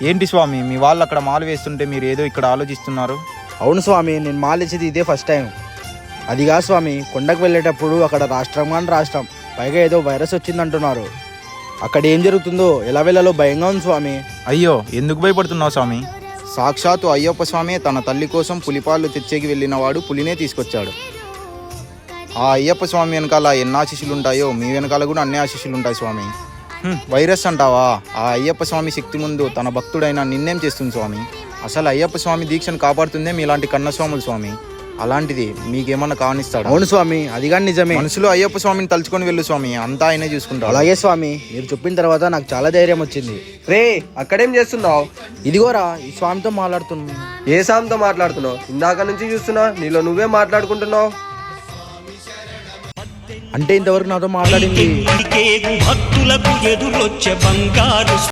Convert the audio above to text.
ఏంటి స్వామి, మీ వాళ్ళు అక్కడ మాల వేస్తుంటే మీరు ఏదో ఇక్కడ ఆలోచిస్తున్నారు? అవును స్వామి, నేను మాలేసేది ఇదే ఫస్ట్ టైం. అదిగా స్వామి, కొండకు వెళ్ళేటప్పుడు అక్కడ రాష్ట్రం కానీ రాష్ట్రం, పైగా ఏదో వైరస్ వచ్చిందంటున్నారు. అక్కడ ఏం జరుగుతుందో ఎలా వెళ్ళాలో భయంగా ఉంది స్వామి. అయ్యో, ఎందుకు భయపడుతున్నావు స్వామి? సాక్షాత్తు అయ్యప్ప స్వామి తన తల్లి కోసం పులిపాలు తెచ్చేకి వెళ్ళినవాడు పులినే తీసుకొచ్చాడు. ఆ అయ్యప్ప స్వామి వెనకాల ఎన్ని ఆశీస్సులు ఉంటాయో మీ వెనకాల కూడా అన్ని ఆశీస్సులు ఉంటాయి స్వామి. వైరస్ అంటావా? ఆ అయ్యప్ప స్వామి శక్తి ముందు తన భక్తుడైన నిన్నేం చేస్తుంది స్వామి? అసలు అయ్యప్ప స్వామి దీక్షను కాపాడుతుందే మీలాంటి కన్నస్వాములు స్వామి. అలాంటిది మీకేమన్నా కానిస్తాడు? అవును స్వామి, అది కానీ నిజమే. మనసులో అయ్యప్ప స్వామిని తలుచుకొని వెళ్ళు స్వామి, అంతా ఆయనే చూసుకుంటాడు. అలాగే స్వామి, మీరు చెప్పిన తర్వాత నాకు చాలా ధైర్యం వచ్చింది. రే, అక్కడేం చేస్తున్నావు? ఇదిగోరా ఈ స్వామితో మాట్లాడుతున్నా. ఏ సాంతో మాట్లాడుతున్నావు? ఇందాక నుంచి చూస్తున్నా నీలో నువ్వే మాట్లాడుకుంటున్నావు. అంటే ఇంతవరకు నాతో మాట్లాడింది భక్తులకు ఎదురొచ్చే బంగారు